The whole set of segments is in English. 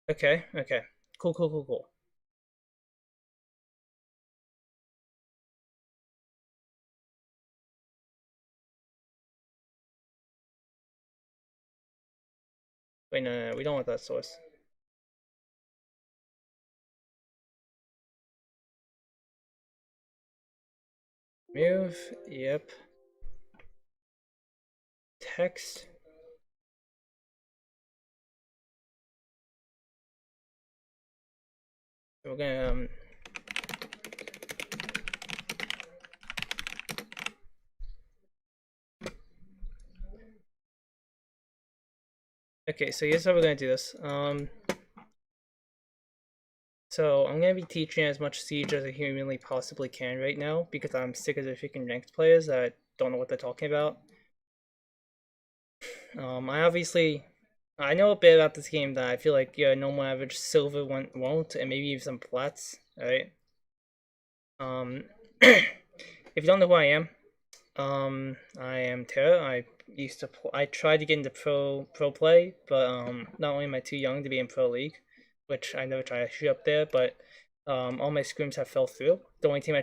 Okay, okay. Cool, cool, cool, cool. Wait, no, no, no, we don't want that source. Move, yep. Text. We're gonna, okay, so here's how we're gonna do this. So I'm gonna be teaching as much Siege as I humanly possibly can right now because I'm sick of the freaking ranked players that don't know what they're talking about. I know a bit about this game that I feel like normal average silver won't, and maybe even some plats, right? If you don't know who I am Tara. I tried to get into pro play, but not only am I too young to be in pro league, which I never tried to shoot up there, but all my scrims have fell through. The only team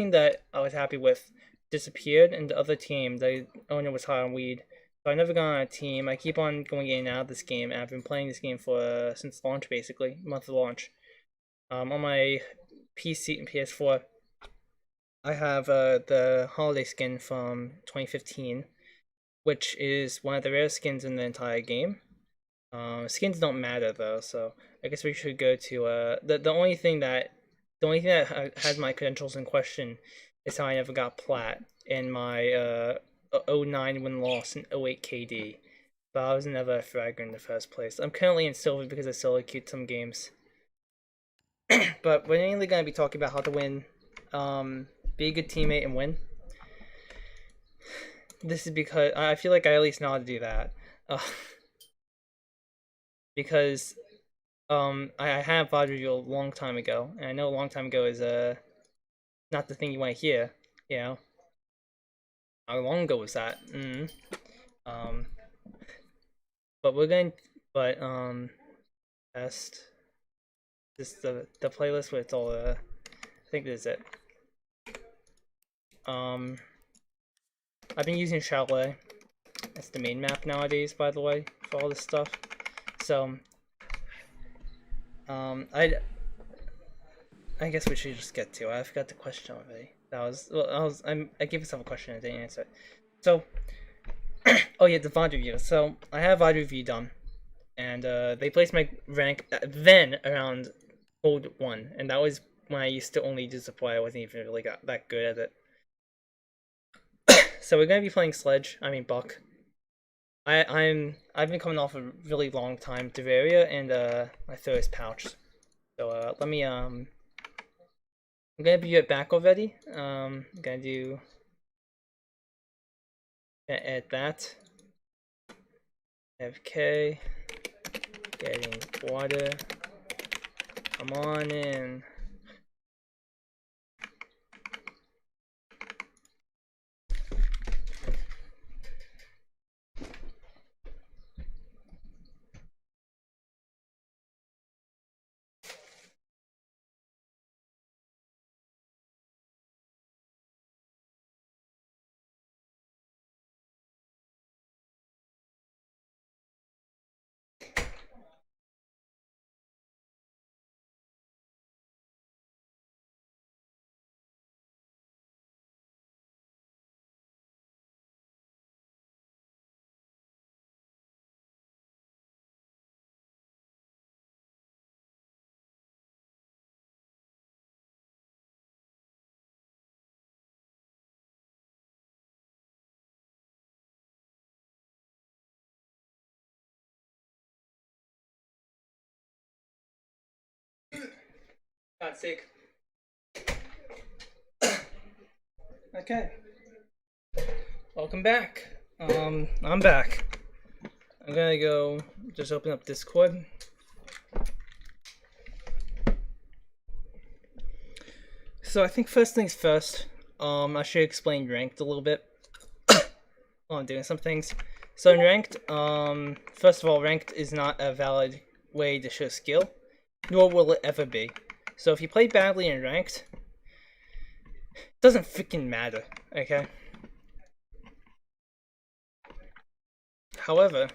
that I was happy with disappeared, and the other team, the owner was high on weed. So I never got on a team. I keep on going in and out of this game, and I've been playing this game for since launch, basically, month of launch. On my PC and PS4, I have the holiday skin from 2015, which is one of the rare skins in the entire game. Skins don't matter though, so I guess we should go to the only thing that has my credentials in question is how I never got plat in my 09 win loss and 08 KD. But I was never a fragger in the first place. I'm currently in silver because I solo queued some games. But we're mainly gonna be talking about how to win, be a good teammate and win. This is because I feel like I at least know how to do that. Uh, because I had VOD review a long time ago, and I know a long time ago is not the thing you want to hear. You know, how long ago was that? Um, but we're going, but best this the playlist where it's all I think this is it. Um, I've been using Chalet. That's the main map nowadays, by the way, for all this stuff. So, um, I I guess we should just get to it. I forgot the question already. I gave myself a question and I didn't answer it. So, oh yeah, the VOD review. So I have VOD review done, and they placed my rank then around Gold 1, and that was when I used to only do supply. I wasn't even really got that good at it. So we're gonna be playing Sledge. I mean Buck. I've been coming off a really long time Terraria and my thirst pouch. So let me I'm gonna be back already. I'm gonna do add that. FK getting water. Come on in. Got sick. Okay. Welcome back. I'm back. I'm gonna go just open up Discord. So I think first things first, I should explain ranked a little bit. While I'm doing some things. So in ranked, first of all, ranked is not a valid way to show skill, nor will it ever be. So if you play badly in ranked, it doesn't freaking matter, okay? However,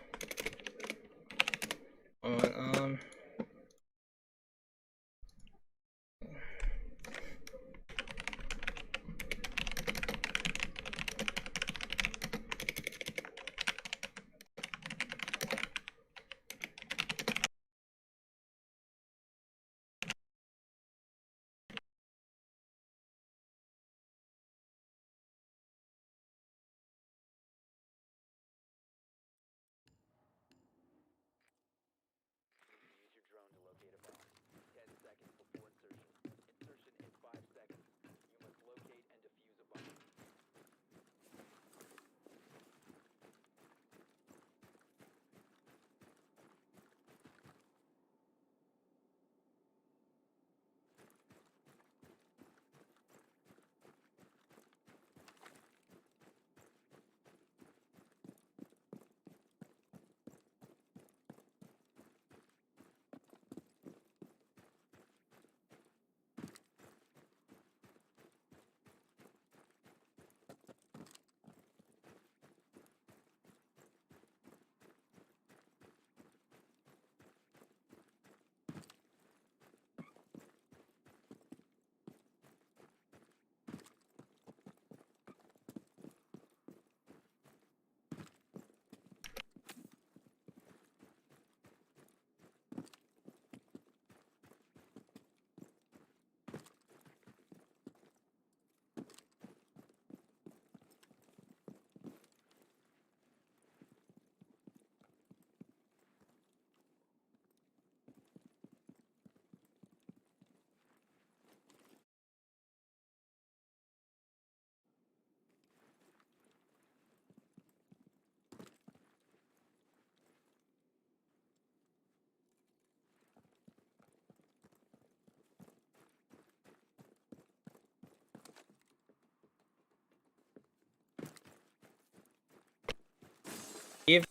give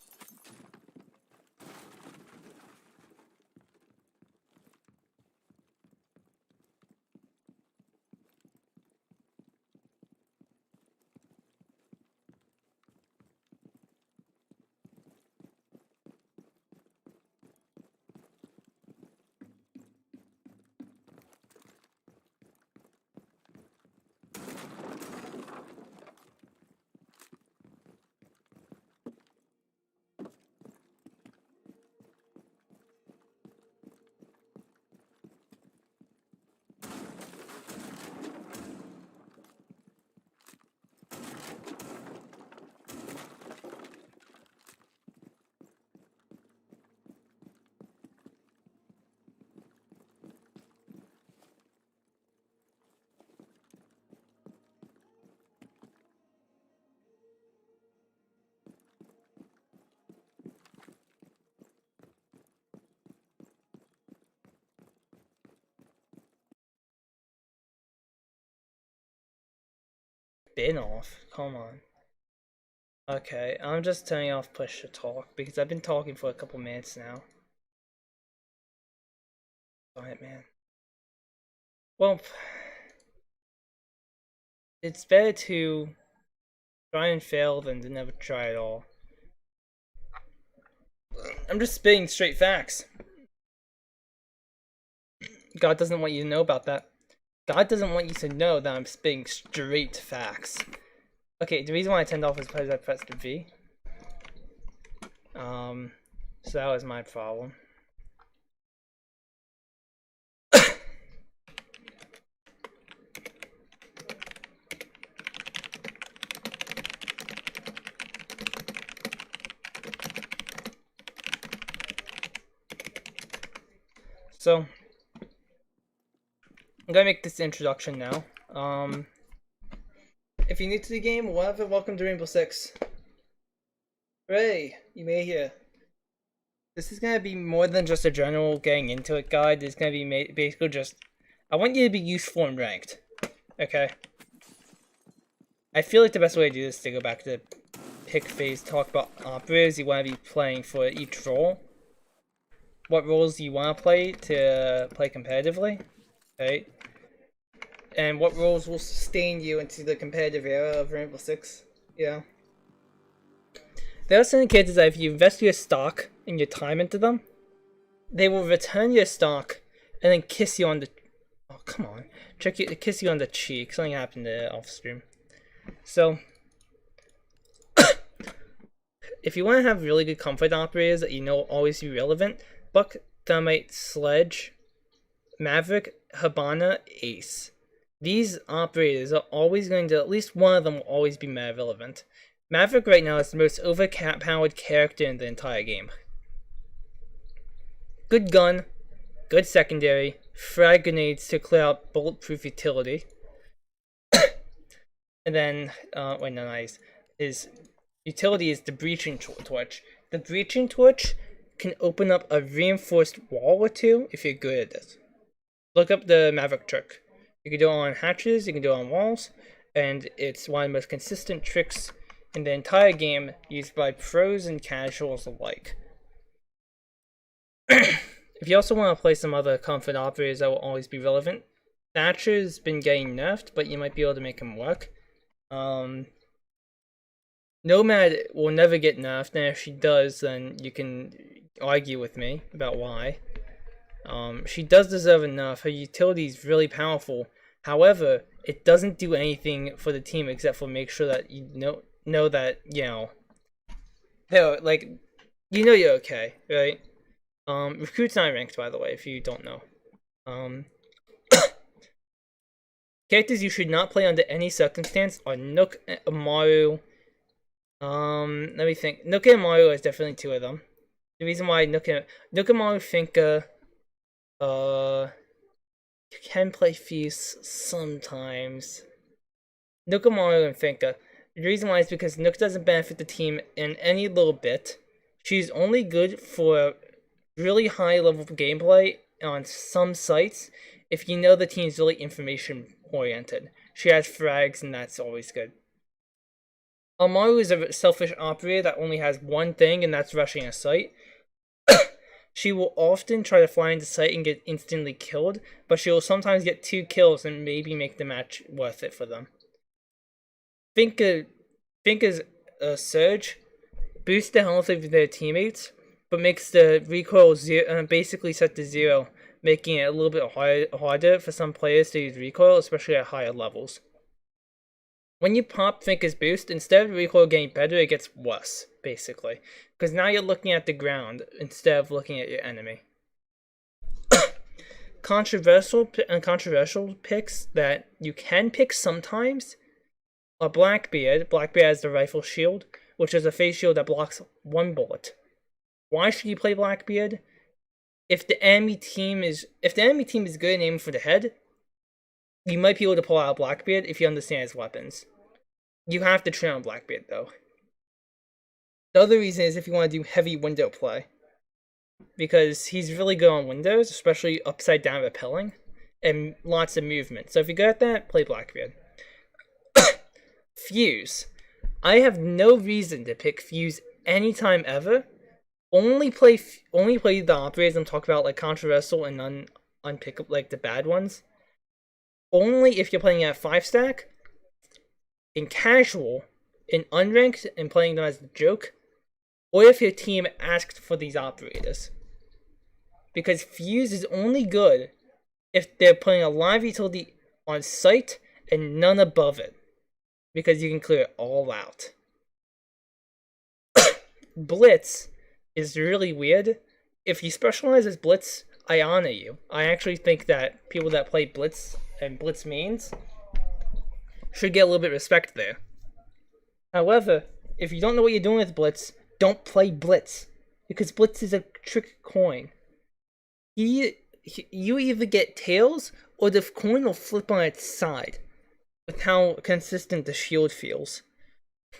bin off. Come on. Okay, I'm just turning off push to talk because I've been talking for a couple minutes now. Alright, man. Well, it's better to try and fail than to never try at all. I'm just spitting straight facts. God doesn't want you to know about that. God doesn't want you to know that I'm spitting straight facts. Okay, the reason why I turned off is because I pressed the V. So that was my problem. So I'm gonna make this introduction now. If you're new to the game, whatever, welcome to Rainbow Six. Hooray, you made it here. This is gonna be more than just a general getting into it guide. It's gonna be basically just, I want you to be useful and ranked. Okay? I feel like the best way to do this is to go back to the pick phase, talk about operators you want to be playing for each role. what roles you want to play competitively, right? And what roles will sustain you into the competitive era of Rainbow Six. Yeah. There are certain characters that if you invest your stock and your time into them, they will return your stock and then kiss you on the... Oh, come on. Kiss you on the cheek. Something happened there off stream. So, if you want to have really good comfort operators that you know will always be relevant, Buck, Thermite, Sledge, Maverick, Hibana, Ace. These operators are always going to, at least one of them will always be mad relevant. Maverick right now is the most overpowered character in the entire game. Good gun, good secondary, frag grenades to clear out bulletproof utility. And then, his utility is the breaching torch. The breaching torch can open up a reinforced wall or two if you're good at this. Look up the Maverick trick. You can do it on hatches, you can do it on walls, and it's one of the most consistent tricks in the entire game, used by pros and casuals alike. If you also want to play some other comfort operators that will always be relevant, Thatcher's been getting nerfed, but you might be able to make him work. Nomad will never get nerfed, and if she does, then you can argue with me about why. She does deserve a nerf. Her utility is really powerful. However, it doesn't do anything for the team except for make sure that you know that, you know, like, you know you're okay, right? Recruit's not ranked, by the way, if you don't know. Characters you should not play under any circumstance are Nook, Amaru. Let me think. Nook and Amaru is definitely two of them. The reason why Nook, Amaru, Finka, can play Fuse sometimes. Nook, Amaru, and Finka. The reason why is because Nook doesn't benefit the team in any little bit. She's only good for really high level gameplay on some sites if you know the team's really information oriented. She has frags and that's always good. Amaru is a selfish operator that only has one thing, and that's rushing a site. She will often try to fly into site and get instantly killed, but she will sometimes get 2 kills and maybe make the match worth it for them. Finka's Surge boosts the health of their teammates, but makes the recoil basically set to 0, making it a little bit harder for some players to use recoil, especially at higher levels. When you pop Finka's boost, instead of recoil getting better, it gets worse, basically. Because now you're looking at the ground instead of looking at your enemy. Controversial picks that you can pick sometimes are Blackbeard. Blackbeard has the rifle shield, which is a face shield that blocks 1 bullet. Why should you play Blackbeard? If the enemy team is good at aiming for the head, you might be able to pull out Blackbeard if you understand his weapons. You have to train on Blackbeard though. The other reason is if you want to do heavy window play, because he's really good on windows, especially upside down rappelling, and lots of movement. So if you're good at that, play Blackbeard. Fuse. I have no reason to pick Fuse anytime ever. Only play the operators I'm talking about, like controversial and unpickable, like the bad ones. Only if you're playing at 5-stack, in casual, in unranked, and playing them as a joke, or if your team asked for these operators. Because Fuse is only good if they're playing a live utility on site and none above it, because you can clear it all out. Blitz is really weird. If you specialize as Blitz, I honor you. I actually think that people that play Blitz and Blitz mains should get a little bit of respect there. However, if you don't know what you're doing with Blitz, don't play Blitz, because Blitz is a trick coin. You either get tails, or the coin will flip on its side, with how consistent the shield feels.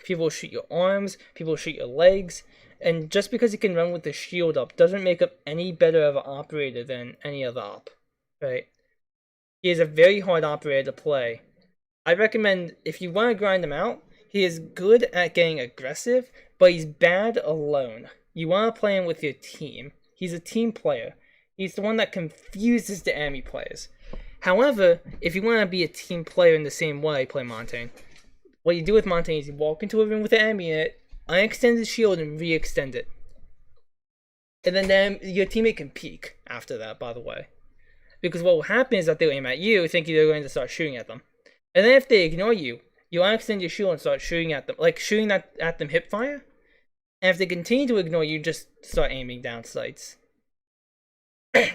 People will shoot your arms, people will shoot your legs, and just because you can run with the shield up doesn't make up any better of an operator than any other op, right? He is a very hard operator to play. I recommend, if you want to grind him out, he is good at getting aggressive, but he's bad alone. You want to play him with your team. He's a team player. He's the one that confuses the enemy players. However, if you want to be a team player in the same way, play Montagne. What you do with Montagne is you walk into a room with the enemy in it, unextend his shield, and re-extend it. And then your teammate can peek after that, by the way. Because what will happen is that they'll aim at you, thinking they're going to start shooting at them. And then if they ignore you, you unextend your shield and start shooting at them. Like, shooting at them hip fire. And if they continue to ignore you, just start aiming down sights.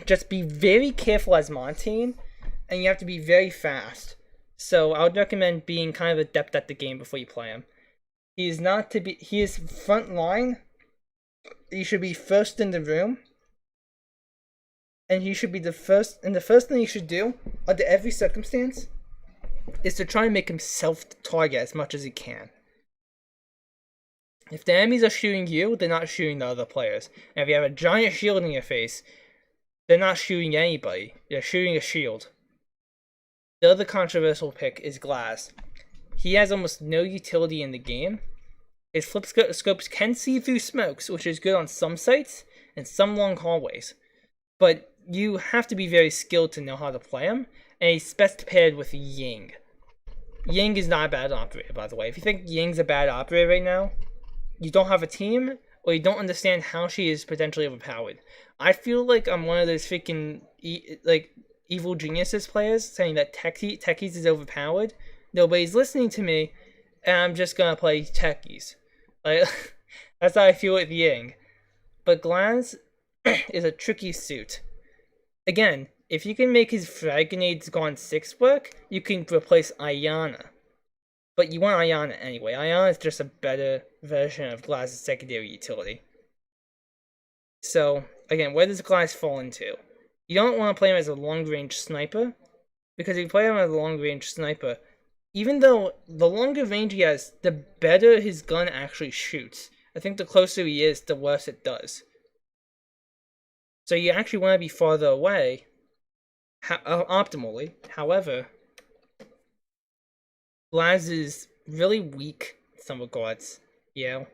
Just be very careful as Montagne, and you have to be very fast. So I would recommend being kind of adept at the game before you play him. He is front line. You should be first in the room. And he should be the first, and the first thing you should do, under every circumstance, is to try and make himself the target as much as he can. If the enemies are shooting you, they're not shooting the other players. And if you have a giant shield in your face, they're not shooting anybody. They're shooting a shield. The other controversial pick is Glaz. He has almost no utility in the game. His flip scopes can see through smokes, which is good on some sites and some long hallways. But you have to be very skilled to know how to play him, and he's best paired with Ying. Ying is not a bad operator, by the way. If you think Ying's a bad operator right now, you don't have a team, or you don't understand how she is potentially overpowered. I feel like I'm one of those freaking evil geniuses players saying that Techies is overpowered. Nobody's listening to me, and I'm just gonna play Techies. Like, that's how I feel with Ying. But Glaz is a tricky suit. Again, if you can make his frag grenades go on 6 work, you can replace Ayana. But you want Ayana anyway. Ayana is just a better version of Glaz's secondary utility. So, again, where does Glaz fall into? You don't want to play him as a long-range sniper, because if you play him as a long-range sniper, even though the longer range he has, the better his gun actually shoots. I think the closer he is, the worse it does. So you actually want to be farther away, optimally. However, Glaz is really weak in some regards. Yeah,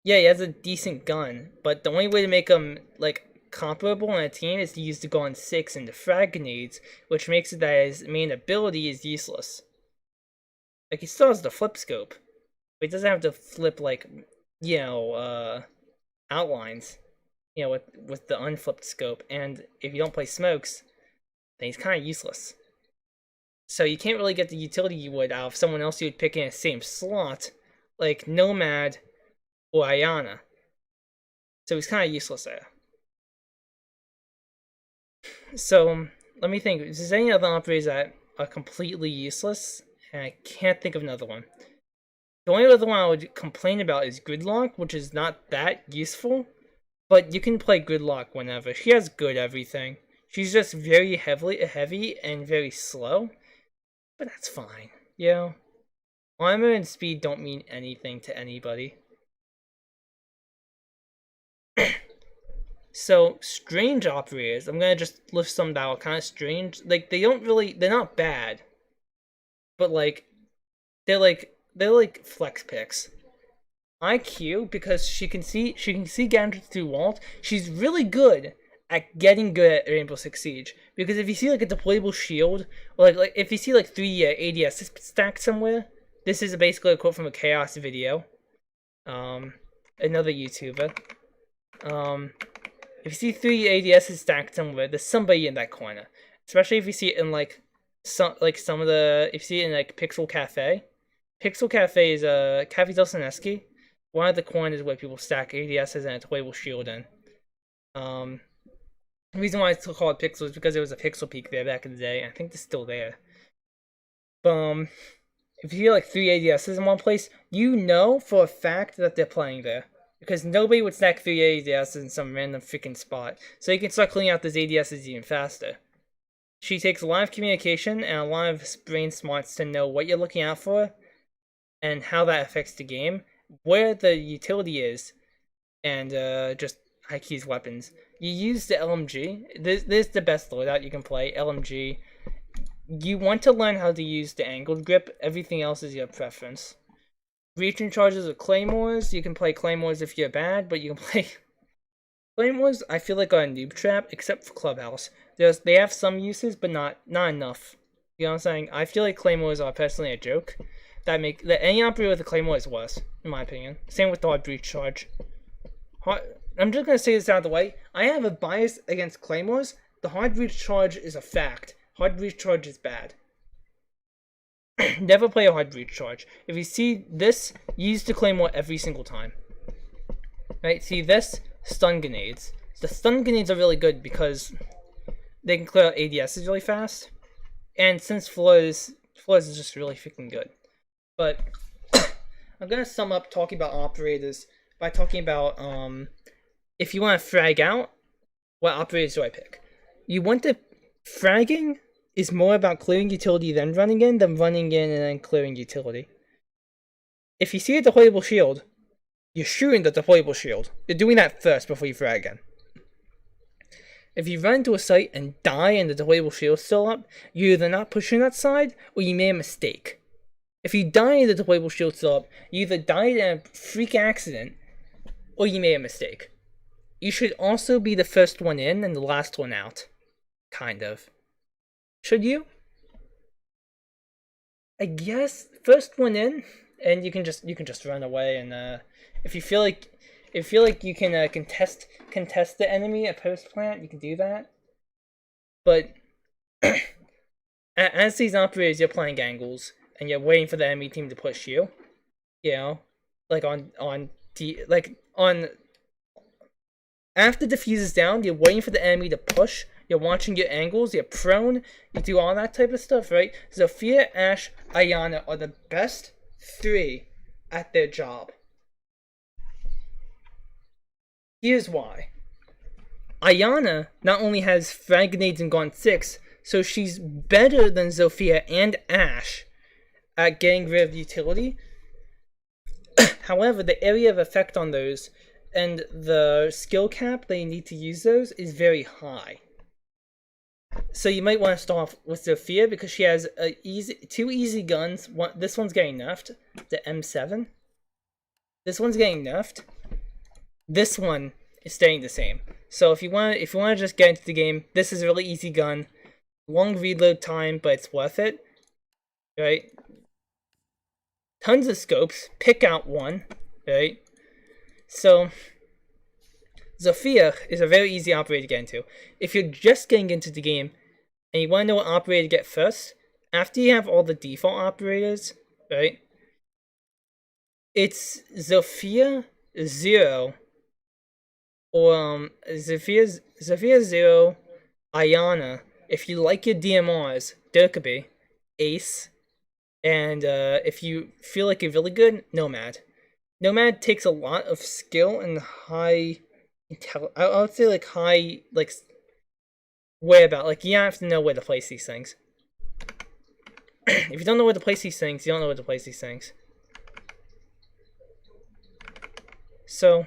he has a decent gun, but the only way to make him comparable on a team is to use the gun 6 and the frag grenades, which makes it that his main ability is useless. He still has the flip scope, but he doesn't have to flip outlines. With the unflipped scope, and if you don't play smokes, then he's kind of useless. So you can't really get the utility you would out of someone else you would pick in the same slot, like Nomad or Ayana. So he's kind of useless there. So let me think. Is there any other operators that are completely useless? And I can't think of another one. The only other one I would complain about is Gridlock, which is not that useful. But you can play Gridlock whenever. She has good everything. She's just very heavy and very slow. But that's fine. Armor and speed don't mean anything to anybody. So, strange operators. I'm gonna just list some that are kind of strange. They're not bad. But they're flex picks. IQ, because she can see gadgets through walls. She's really good at getting good at Rainbow Six Siege. Because if you see a deployable shield, or if you see 3 ADS stacked somewhere, this is basically a quote from a Chaos video. Another YouTuber. If you see 3 ADS stacked somewhere, there's somebody in that corner. Especially if you see it in some of the, if you see it in Pixel Cafe. Pixel Cafe is Cafe Del Sinesky. One of the corners where people stack ADSs and a deployable shield in. The reason why it's still called Pixel is because there was a Pixel Peak there back in the day, and I think it's still there. If you hear 3 ADSs in one place, you know for a fact that they're playing there. Because nobody would stack 3 ADSs in some random freaking spot. So you can start cleaning out those ADSs even faster. She takes a lot of communication and a lot of brain smarts to know what you're looking out for, and how that affects the game, where the utility is, and just IQ's weapons. You use the LMG. This is the best loadout you can play, LMG. You want to learn how to use the angled grip. Everything else is your preference. Reach and charges with claymores. You can play claymores if you're bad, but you can play Claymores, I feel like are a noob trap, except for Clubhouse. They have some uses, but not enough. You know what I'm saying? I feel like Claymores are personally a joke. That any operator with a Claymore is worse, in my opinion. Same with the Hard Breach Charge. I'm just gonna say this out of the way. I have a bias against Claymores. The Hard Breach Charge is a fact. Hard Breach Charge is bad. Never play a Hard Breach Charge. If you see this, use the Claymore every single time. Right? See this? Stun grenades. The stun grenades are really good because they can clear out ADSs really fast. And since Flores is just really freaking good. But I'm gonna sum up talking about operators by talking about if you want to frag out, what operators do I pick? You want to fragging is more about clearing utility then running in than running in and then clearing utility. If you see a deployable shield, you're shooting the deployable shield. You're doing that first before you frag in. If you run into a site and die and the deployable shield's still up, you're either not pushing that side or you made a mistake. If you die and the deployable shield's still up, you either died in a freak accident or you made a mistake. You should also be the first one in and the last one out. Kind of. Should you? I guess first one in, and you can just run away. And if you feel like you can contest the enemy at post plant, you can do that. But as these operators, you're playing angles and you're waiting for the enemy team to push you. You know, like after diffuse is down, you're waiting for the enemy to push. You're watching your angles, you're prone, you do all that type of stuff, right? Zofia, Ashe, Iana are the best 3 at their job. Here's why. Iana not only has frag grenades in Gauntlet 6, so she's better than Zofia and Ashe at getting rid of utility. However, the area of effect on those and the skill cap they need to use those is very high. So you might want to start off with Zofia because she has two easy guns. This one's getting nerfed, the M7. This one's getting nerfed. This one is staying the same. So if you want to just get into the game, this is a really easy gun. Long reload time, but it's worth it. Right? Tons of scopes. Pick out one. Right? So Zofia is a very easy operator to get into. If you're just getting into the game and you want to know what operator to get first, after you have all the default operators, right? It's Zofia 0 or Zofia 0, Iana. If you like your DMRs, Durkabee, Ace, and if you feel like you're really good, Nomad. Nomad takes a lot of skill and high I would say like high, like whereabout. Like you have to know where to place these things. If you don't know where to place these things, you don't know where to place these things. So,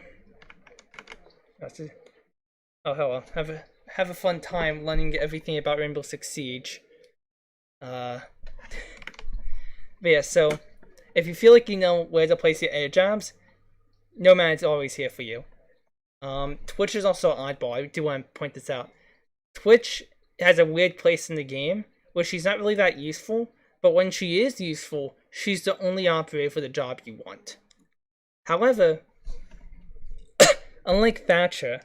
oh hello, have a fun time learning everything about Rainbow Six Siege. But yeah, so if you feel like you know where to place your air jobs, Nomad's always here for you. Twitch is also an oddball. I do want to point this out. Twitch has a weird place in the game where she's not really that useful, but when she is useful, she's the only operator for the job you want. However, unlike Thatcher,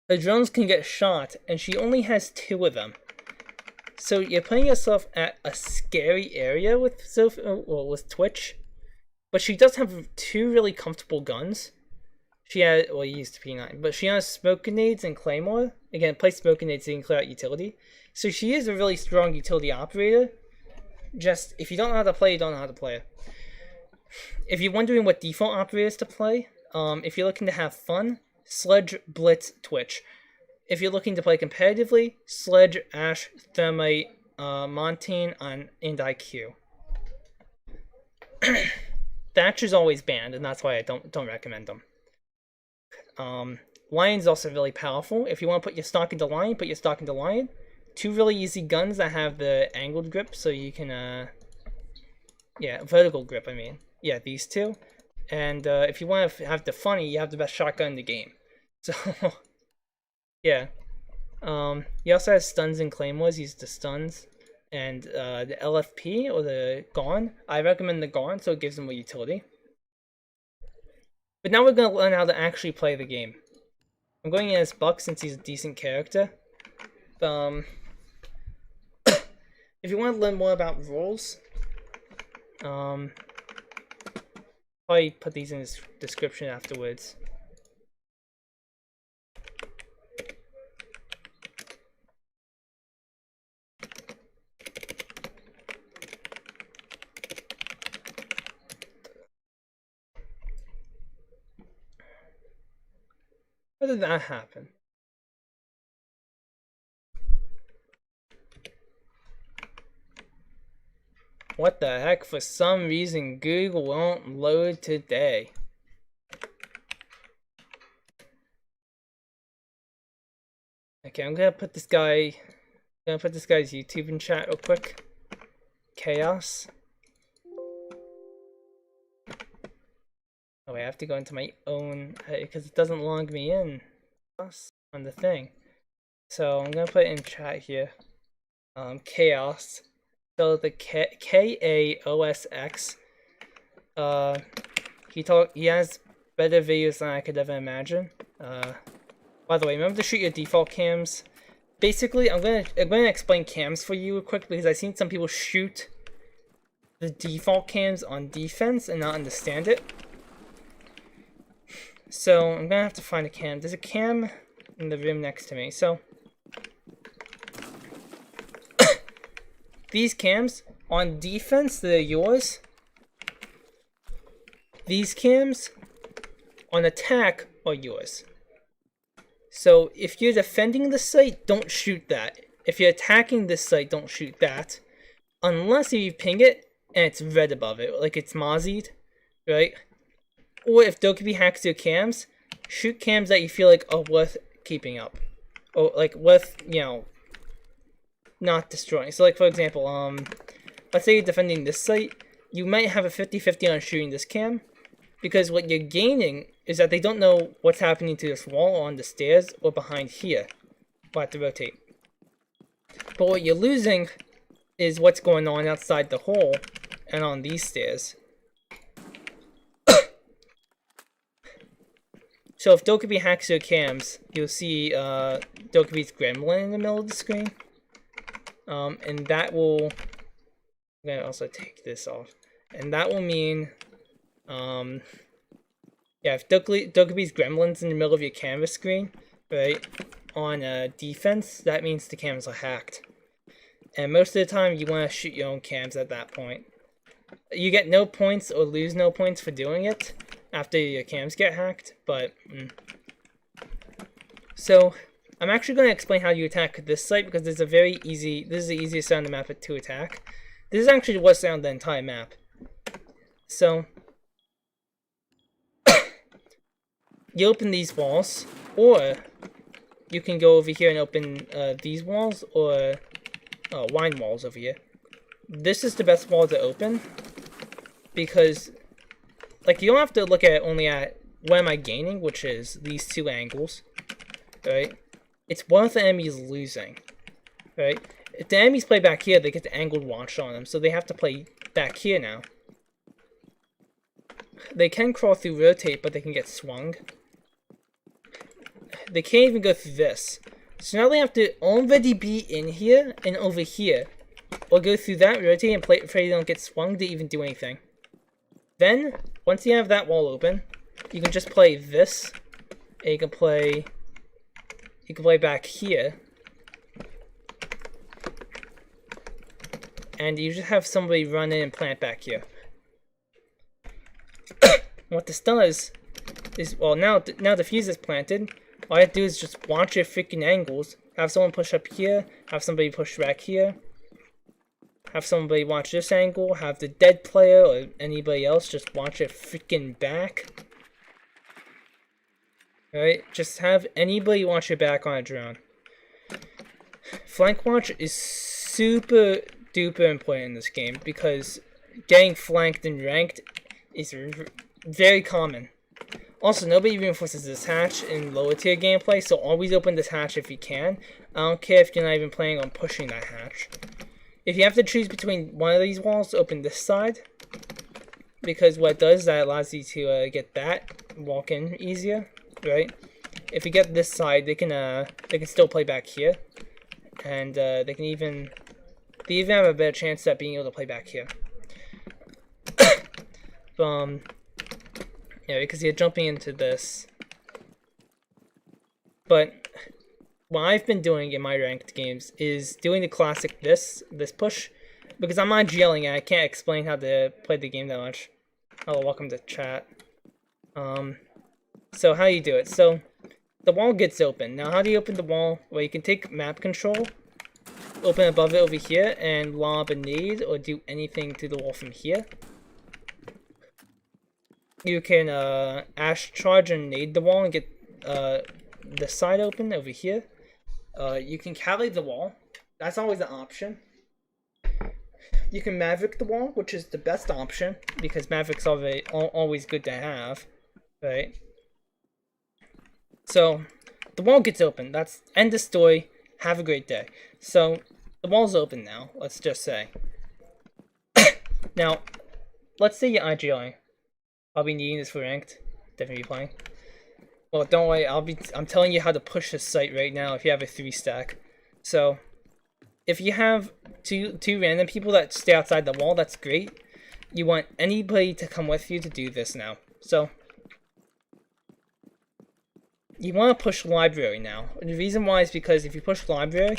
the drones can get shot, and she only has 2 of them. So you're putting yourself at a scary area with Twitch, but she does have 2 really comfortable guns. She had, well, he used P9, but she has smoke grenades and Claymore. Again, place smoke grenades so you can clear out utility. So she is a really strong utility operator. Just, if you don't know how to play, you don't know how to play it. If you're wondering what default operators to play, if you're looking to have fun, Sledge, Blitz, Twitch. If you're looking to play competitively, Sledge, Ashe, Thermite, Montane, and IQ. Thatcher's always banned, and that's why I don't recommend them. Lion's also really powerful. If you want to put your stock into Lion, put your stock into Lion. 2 really easy guns that have the angled grip, so you can, vertical grip, I mean. Yeah, these 2. And if you want to have the funny, you have the best shotgun in the game. So yeah. He also has stuns and claymores. He's the stuns. And the LFP or the Gone. I recommend the Gone, so it gives him more utility. But now we're gonna learn how to actually play the game. I'm going in as Buck since he's a decent character. If you want to learn more about rules, probably put these in the description afterwards. How did that happen? What the heck? For some reason, Google won't load today. Okay, I'm gonna put this guy's YouTube in chat real quick. Chaos. Oh wait, I have to go into my own because it doesn't log me in on the thing. So I'm gonna put it in chat here. Chaos. So the KAOSX. He has better videos than I could ever imagine. By the way, remember to shoot your default cams. Basically, I'm gonna explain cams for you real quick because I've seen some people shoot the default cams on defense and not understand it. So I'm gonna have to find a cam. There's a cam in the room next to me. So these cams on defense, they're yours. These cams on attack are yours. So if you're defending the site, don't shoot that. If you're attacking this site, don't shoot that. Unless if you ping it and it's red above it, like it's Mozied, right? Or if Dokkaebi hacks your cams, shoot cams that you feel like are worth keeping up. Or like worth, you know, not destroying. So like for example, let's say you're defending this site, you might have a 50-50 on shooting this cam. Because what you're gaining is that they don't know what's happening to this wall on the stairs or behind here. We'll have to rotate. But what you're losing is what's going on outside the hole and on these stairs. So if Dokkaebi hacks your cams, you'll see Dokkaebi's gremlin in the middle of the screen. And that will... I'm going to also take this off. And that will mean... yeah, if Dokkaebi's gremlin's in the middle of your canvas screen, right, on defense, that means the cams are hacked. And most of the time, you want to shoot your own cams at that point. You get no points or lose no points for doing it after your cams get hacked, but... So, I'm actually going to explain how you attack this site, because this is the easiest side on the map to attack. This is actually the worst side on the entire map. So... you open these walls, or you can go over here and open these walls, or wine walls over here. This is the best wall to open, because, like, you don't have to look at only at what am I gaining, which is these two angles, right? It's what if the enemy's losing, right? If the enemies play back here, they get the angled watch on them, so they have to play back here now. They can crawl through rotate, but they can get swung. They can't even go through this. So now they have to already be in here and over here. Or go through that rotate and pray they don't get swung to even do anything. Then, once you have that wall open, you can just play this. And you can play back here. And you just have somebody run in and plant back here. What this does is, well, now the fuse is planted. All I have to do is just watch your freaking angles. Have someone push up here. Have somebody push back here. Have somebody watch this angle. Have the dead player or anybody else just watch it freaking back. Alright? Just have anybody watch your back on a drone. Flank watch is super duper important in this game because getting flanked and ranked is very common. Also, nobody reinforces this hatch in lower tier gameplay, so always open this hatch if you can. I don't care if you're not even planning on pushing that hatch. If you have to choose between one of these walls, open this side. Because what it does is that it allows you to get that walk in easier, right? If you get this side, they can still play back here. And they even have a better chance at being able to play back here. Yeah, because you're jumping into this. But what I've been doing in my ranked games is doing the classic this push. Because I'm not GLing and I can't explain how to play the game that much. Oh, welcome to chat. So how do you do it? So the wall gets open. Now how do you open the wall? Well, you can take map control, open above it over here, and lob a nade or do anything to the wall from here. You can Ash charge and nade the wall and get the side open over here. You can cali the wall. That's always an option. You can Maverick the wall, which is the best option because Mavericks are always good to have, right? So the wall gets open. That's end of story. Have a great day. So the wall's open now. Let's just say. Now, let's say you're IGI. I'll be needing this for ranked. Definitely be playing. Well, don't worry. I'm telling you how to push this site right now. If you have a 3-stack, so if you have two random people that stay outside the wall, that's great. You want anybody to come with you to do this now. So you want to push library now. And the reason why is because if you push library,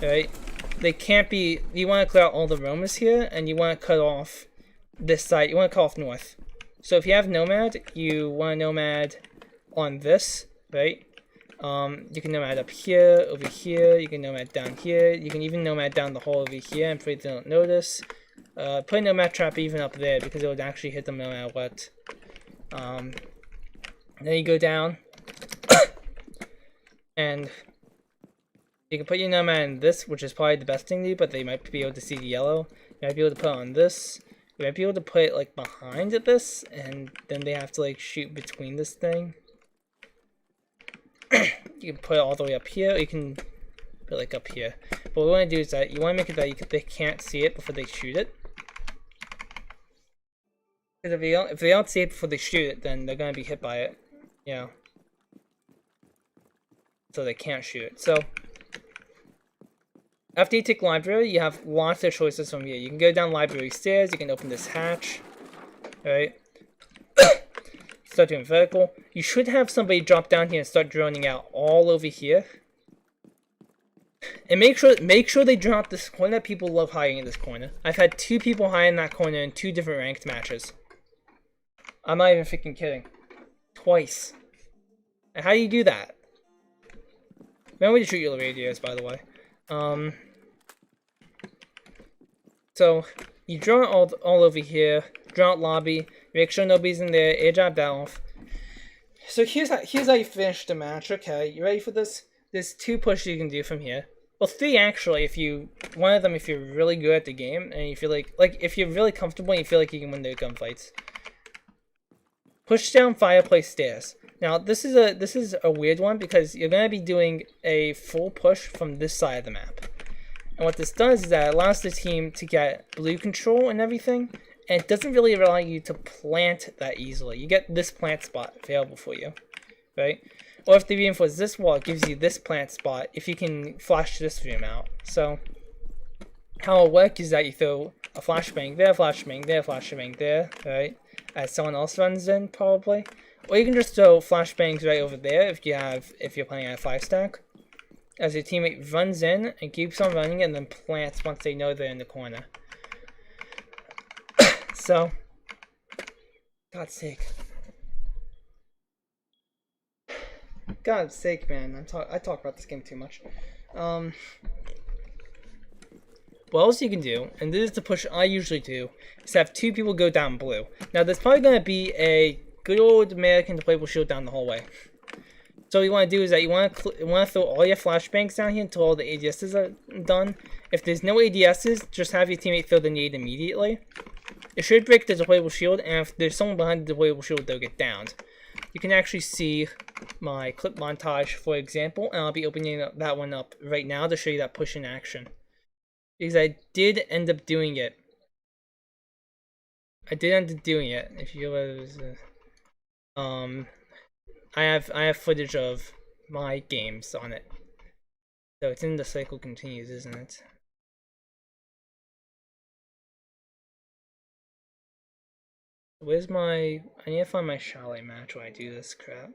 right, they can't be. You want to clear out all the roamers here, and you want to cut off this side. You want to cut off north. So if you have Nomad, you want to Nomad on this, right? You can Nomad up here, over here, you can Nomad down here, you can even Nomad down the hole over here and pray they don't notice. Put a Nomad trap even up there because it would actually hit them no matter what. Then you go down, and you can put your Nomad in this, which is probably the best thing to do, but they might be able to see the yellow. You might be able to put it on this. You might be able to put it like behind this, and then they have to like shoot between this thing. You can put it all the way up here, or you can put it like up here. But what we want to do is that you want to make it that they can't see it before they shoot it. Because if they don't see it before they shoot it, then they're going to be hit by it. You know. So they can't shoot it. So after you take library, you have lots of choices from here. You can go down library stairs, you can open this hatch, right? Start doing vertical. You should have somebody drop down here and start droning out all over here. And make sure they drop this corner. People love hiding in this corner. I've had 2 people hide in that corner in 2 different ranked matches. I'm not even freaking kidding. Twice. And how do you do that? Remember to shoot your radios, by the way. So you draw it all over here, draw out lobby, make sure nobody's in there, air drop down. So here's how you finish the match. Okay, you ready for this? There's 2 pushes you can do from here. Well, 3 actually. If you're really good at the game and you feel like if you're really comfortable and you feel like you can win the gunfights. Push down fireplace stairs. Now this is a weird one because you're gonna be doing a full push from this side of the map. And what this does is that it allows the team to get blue control and everything, and it doesn't really allow you to plant that easily. You get this plant spot available for you, right? Or if they reinforce this wall, it gives you this plant spot if you can flash this room out. So how it'll work is that you throw a flashbang there, flashbang there, flashbang there, right? As someone else runs in, probably. Or you can just throw flashbangs right over there if you're playing at a 5-stack. As your teammate runs in and keeps on running and then plants once they know they're in the corner. So, God's sake. God's sake, man. I talk about this game too much. What else you can do, and this is the push I usually do, is have 2 people go down blue. Now, there's probably going to be a good old American deployable shield down the hallway. So what you want to do is that you want to throw all your flashbangs down here until all the ADSs are done. If there's no ADSs, just have your teammate throw the nade immediately. It should break the deployable shield, and if there's someone behind the deployable shield, they'll get downed. you can actually see my clip montage, for example, and I'll be opening that one up right now to show you that push in action. Because I did end up doing it. If you I have footage of my games on it. So it's in the cycle continues, isn't it? Where's my... I need to find my chalet match when I do this crap.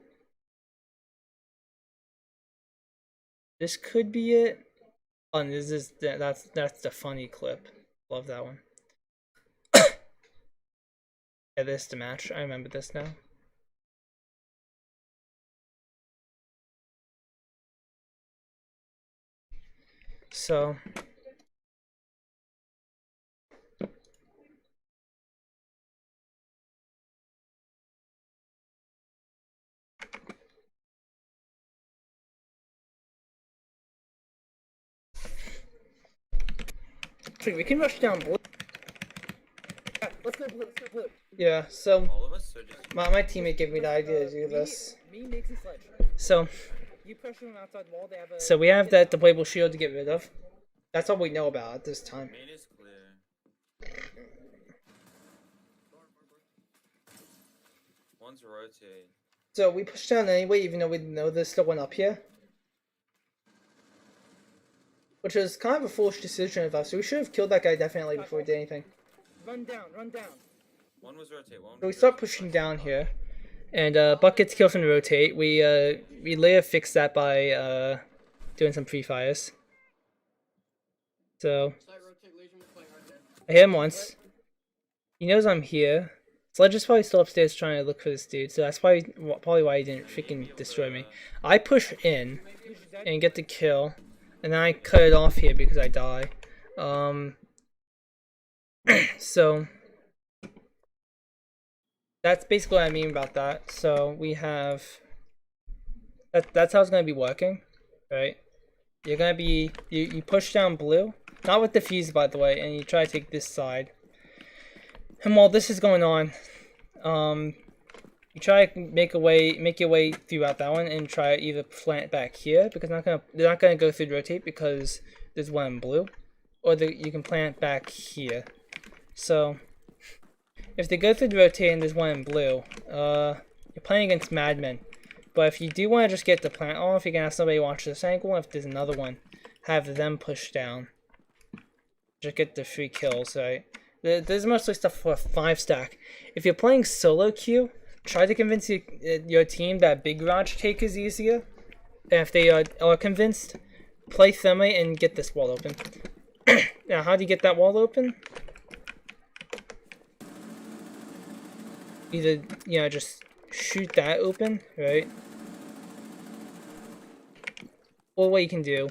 This could be it. Oh, and this is that's the funny clip. Love that one. Yeah, this is the match. I remember this now. So we can rush down blue. Yeah, let's go blue. Yeah, so all of us, or just my teammate gave me the idea to do this. Me makes a sledge. So You pressure them outside wall, they have a... we have that deployable shield to get rid of. That's all we know about at this time. main is clear. One's rotate. So we pushed down anyway, even though we know there's still one up here. Which was kind of a foolish decision of us. We should have killed that guy definitely before we did anything. Run down. One was rotate. One. So we start pushing down here. And Buck gets killed from the rotate. We later fixed that by doing some pre-fires. So I hit him once. He knows I'm here. Sledge is probably still upstairs trying to look for this dude, so that's probably why he didn't freaking destroy me. I push in and get the kill, and then I cut it off here because I die. So that's basically what I mean about that. So we have that's how it's gonna be working, right? You're gonna be you push down blue, not with the fuse by the way, and you try to take this side. And while this is going on, you try to make your way throughout that one and try to either plant back here because they're not gonna go through the rotate because there's one in blue, or you can plant back here. So if they go through the rotate and there's one in blue, you're playing against madmen. But if you do want to just get the plant off, you can have somebody watch this angle. If there's another one, have them push down. Just get the free kills, right? There's mostly stuff for a 5-stack. If you're playing solo queue, try to convince your team that big garage take is easier. And if they are convinced, play Thermite and get this wall open. Now, how do you get that wall open? Either, just shoot that open, right? Or what you can do,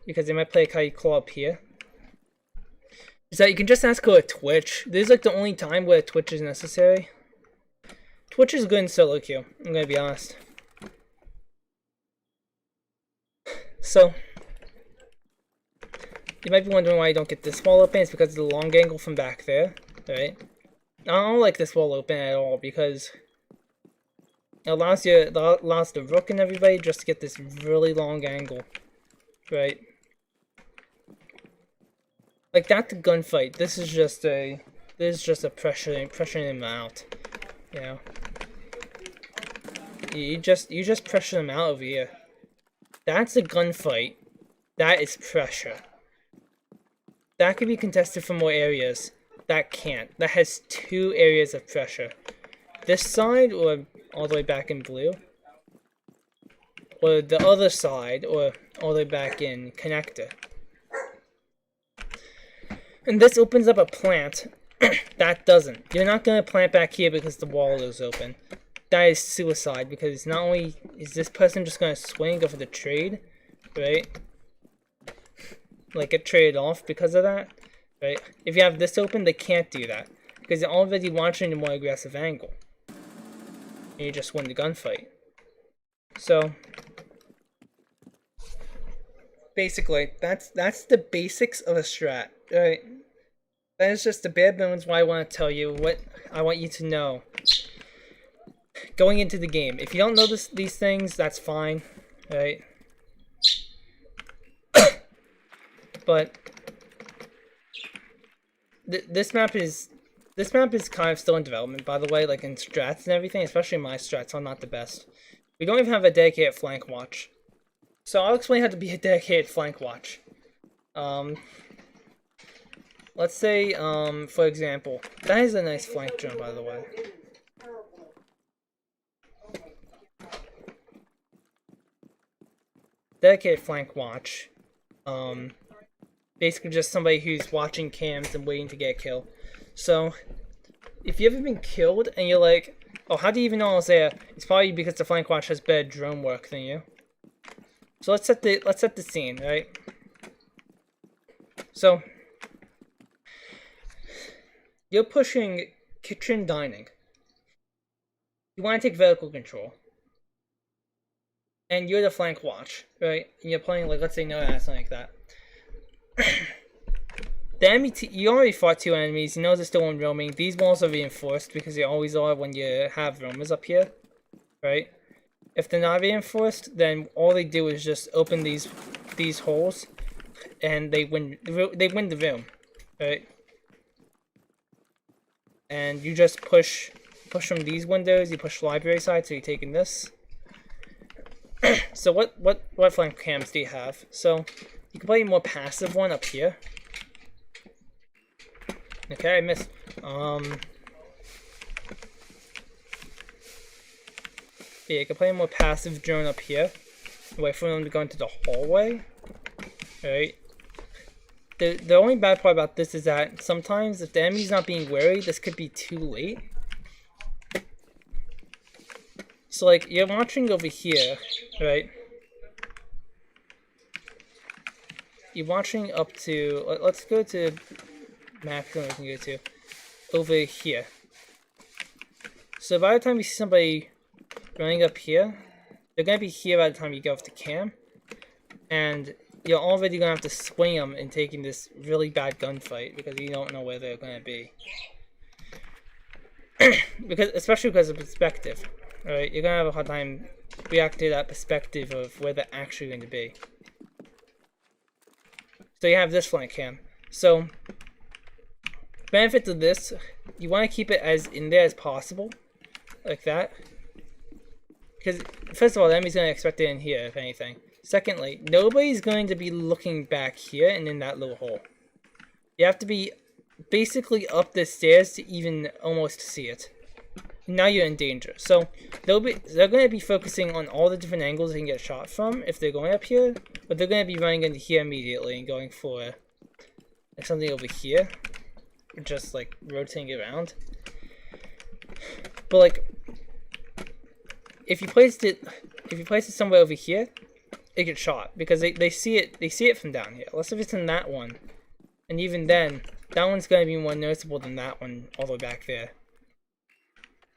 because they might play a Kite Claw up here, is that you can just ask for a Twitch. This is like the only time where a Twitch is necessary. Twitch is good in solo queue, I'm gonna be honest. So, you might be wondering why you don't get this wall open. It's because of the long angle from back there, right? I don't like this wall open at all because it allows the rook and everybody just to get this really long angle, right? Like that's a gunfight. This is just a pressuring them out, you know. You just pressure them out over here. That's a gunfight. That is pressure. That could be contested from more areas. That can't. That has 2 areas of pressure. This side, or all the way back in blue. Or the other side, or all the way back in connector. And this opens up a plant. That doesn't. You're not going to plant back here because the wall is open. That is suicide, because not only is this person just going to swing, go for the trade, right? Like get traded off because of that. Right? If you have this open, they can't do that because they're already launching a more aggressive angle. And you just win the gunfight. So basically, that's the basics of a strat. Right? That is just the bare bones. Why I want to tell you what I want you to know. going into the game. If you don't know these things, that's fine, right? But this map is kind of still in development, by the way, like in strats and everything, especially my strats are not the best. We don't even have a dedicated flank watch. So I'll explain how to be a dedicated flank watch. Let's say, for example, that is a nice flank drone, by the way. Dedicated flank watch. Basically just somebody who's watching cams and waiting to get a kill. So, if you've ever been killed and you're like, oh, how do you even know I was there? It's probably because the flank watch has better drone work than you. So let's set the scene, right? So, you're pushing kitchen dining. You want to take vertical control. And you're the flank watch, right? And you're playing, like, let's say no ass, something like that. The enemy you already fought 2 enemies, you know there's still one roaming. These walls are reinforced because they always are when you have roamers up here, right? If they're not reinforced, then all they do is just open these holes, and they win the room, right? And you just push from these windows. You push library side, so you're taking this. So what flank cams do you have? So you can play a more passive one up here. Okay, I missed. Yeah, you can play a more passive drone up here. Wait for them to go into the hallway. Right. The only bad part about this is that sometimes if the enemy's not being wary, this could be too late. So like you're watching over here, right? You're watching up to, let's go to maximum we can go to, over here. So by the time you see somebody running up here, they're going to be here by the time you go off the cam. And you're already going to have to swing them in taking this really bad gunfight because you don't know where they're going to be. Especially because of perspective. Alright, you're going to have a hard time reacting to that perspective of where they're actually going to be. So you have this flank cam. So, benefit of this, you want to keep it as in there as possible. Like that. Because, first of all, the enemy's going to expect it in here, if anything. Secondly, nobody's going to be looking back here and in that little hole. You have to be basically up the stairs to even almost see it. Now you're in danger. So they're going to be focusing on all the different angles they can get shot from if they're going up here, but they're going to be running into here immediately and going for like something over here, just like rotating it around. But like, if you placed it somewhere over here, it gets shot because they see it from down here. Unless if it's in that one, and even then, that one's going to be more noticeable than that one all the way back there.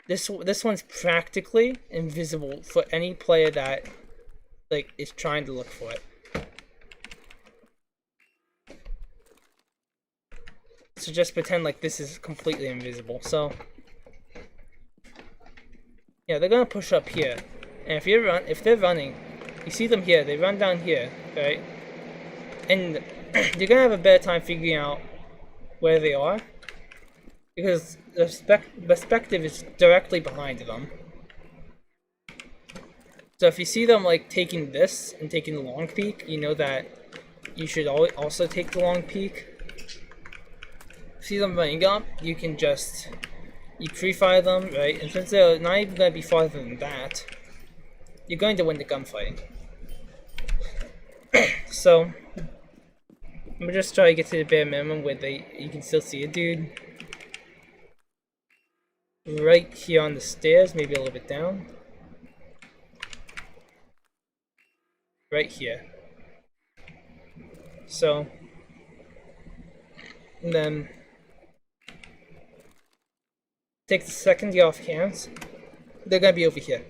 This one's practically invisible for any player that like is trying to look for it. So just pretend like this is completely invisible. So yeah, they're gonna push up here, and if they're running, you see them here. They run down here, right? And you're gonna have a better time figuring out where they are. Because the perspective is directly behind them. So if you see them like taking this and taking the long peek, you know that you should also take the long peek. See them running up, you can you pre-fire them, right? And since they're not even going to be farther than that, you're going to win the gunfight. So I'm gonna just try to get to the bare minimum where you can still see a dude. Right here on the stairs, maybe a little bit down. Right here. So, and then take the second get off cams. They're gonna be over here.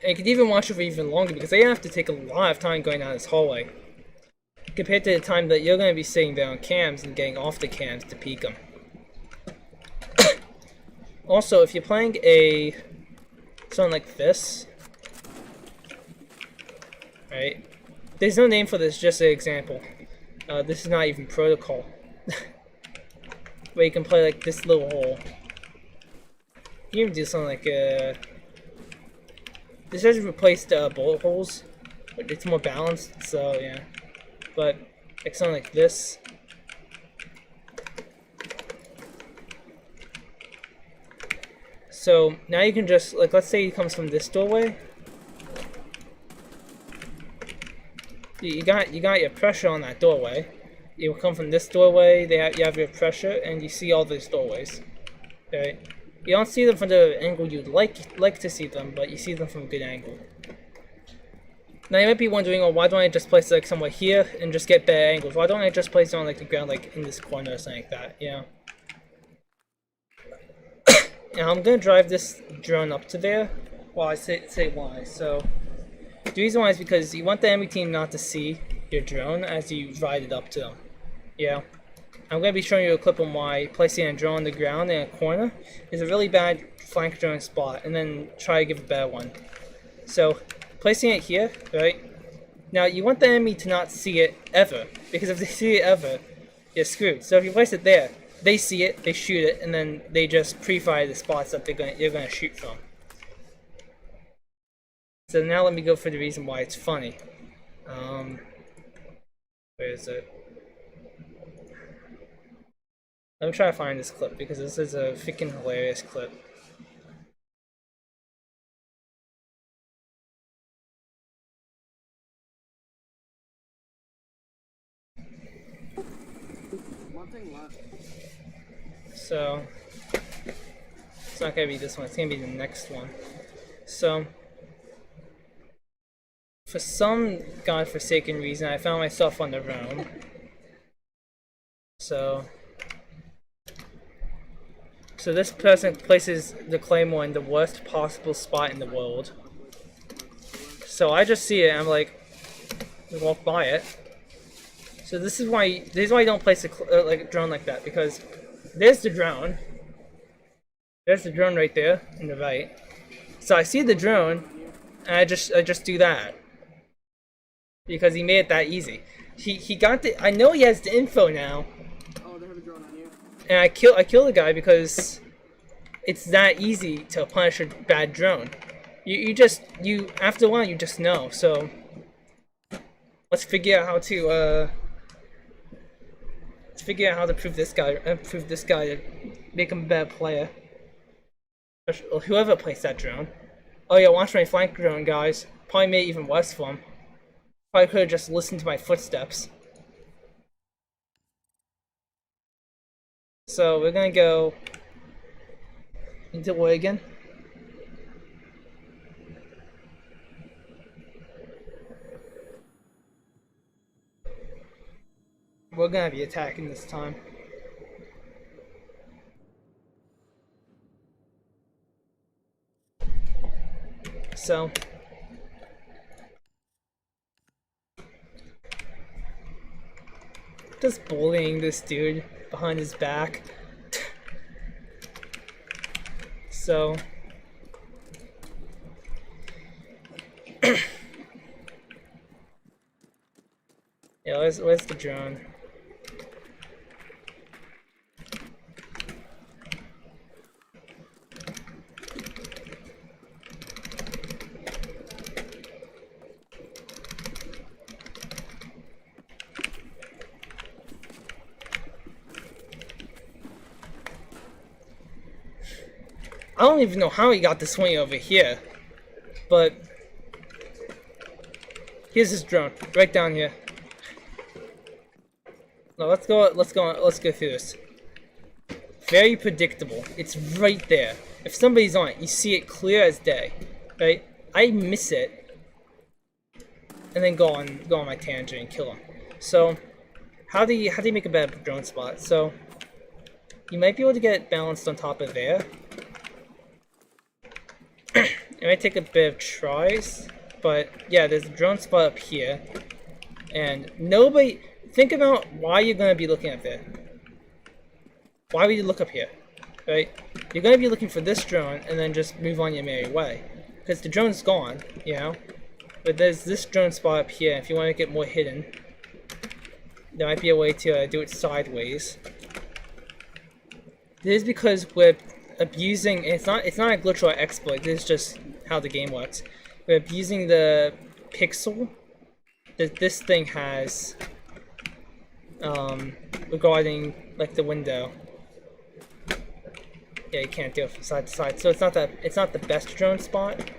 And you can even watch it for even longer because they have to take a lot of time going down this hallway. Compared to the time that you're gonna be sitting there on cams and getting off the cams to peek them. Also, if you're playing a something like this, right? There's no name for this, just an example. This is not even protocol. Where you can play like this little hole. You can even do something like this has replaced bullet holes, but it's more balanced, so yeah. But like something like this. So now you can just, like, let's say he comes from this doorway. You got your pressure on that doorway. You will come from this doorway. You have your pressure, and you see all these doorways. Okay, you don't see them from the angle you'd like to see them, but you see them from a good angle. Now you might be wondering, oh, why don't I just place it like somewhere here and just get better angles? Why don't I just place it on like the ground, like in this corner or something like that? Yeah. Now I'm gonna drive this drone up to there. Well, I say why. So the reason why is because you want the enemy team not to see your drone as you ride it up to them. Yeah. I'm gonna be showing you a clip on why placing a drone on the ground in a corner is a really bad flank drone spot, and then try to give a better one. So placing it here, right? Now you want the enemy to not see it ever, because if they see it ever, you're screwed. So if you place it there, they see it, they shoot it, and then they just pre-fire the spots that you're gonna shoot from. So now let me go for the reason why it's funny. Where is it? Let me try to find this clip because this is a freaking hilarious clip. So it's not gonna be this one, it's gonna be the next one. So for some godforsaken reason I found myself on the roam. So this person places the claymore in the worst possible spot in the world. So I just see it and I'm like, walk by it. So this is why you don't place a drone like that, because there's the drone. There's the drone right there in the right. So I see the drone, and I just do that because he made it that easy. He got the. I know he has the info now. Oh, they have a drone on you. And I kill the guy because it's that easy to punish a bad drone. You after a while you just know. So let's figure out how to prove this guy to make him a better player. Whoever placed that drone. Oh yeah, watch my flank drone, guys. Probably made it even worse for him. Probably could have just listened to my footsteps. So we're gonna go into Oregon. We're gonna be attacking this time. So just bullying this dude behind his back. So yeah, where's the drone? I don't even know how he got this swing over here, but here's his drone right down here. No, let's go through this. Very predictable. It's right there. If somebody's on it, you see it clear as day, right? I miss it, and then go on my tangent and kill him. So how do you make a better drone spot? So you might be able to get it balanced on top of there. It might take a bit of tries, but yeah, there's a drone spot up here, and think about why you're gonna be looking at there. Why would you look up here? right? You're gonna be looking for this drone and then just move on your merry way. Because the drone's gone, you know? But there's this drone spot up here. If you want to get more hidden, there might be a way to do it sideways. This is because we're abusing, it's not a glitch or exploit, this is just how the game works. We're abusing the pixel that this thing has regarding like the window. Yeah, you can't do it from side to side, so it's not the best drone spot,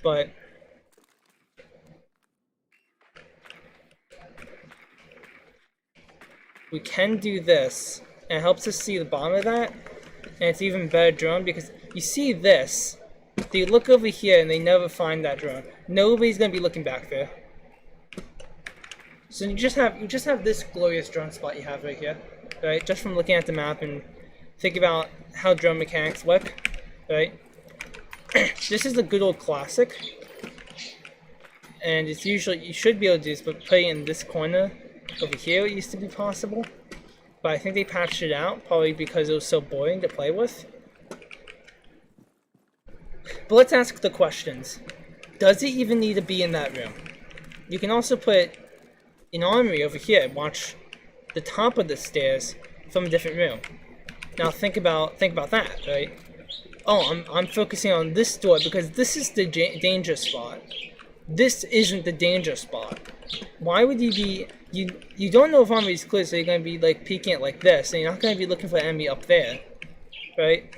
but we can do this, and it helps us see the bottom of that, and it's even better drone because you see this, they look over here and they never find that drone. Nobody's gonna be looking back there. So you just have this glorious drone spot you have right here, right? Just from looking at the map and think about how drone mechanics work, right? This is a good old classic, and it's usually, you should be able to do this, but putting it in this corner over here, it used to be possible, but I think they patched it out, probably because it was so boring to play with. But let's ask the questions. Does it even need to be in that room? You can also put an armory over here and watch the top of the stairs from a different room. Now think about that, right? Oh, I'm focusing on this door because this is the danger spot. This isn't the danger spot. Why would you be... You don't know if armory is clear, so you're going to be like peeking it like this, and you're not going to be looking for an enemy up there, right?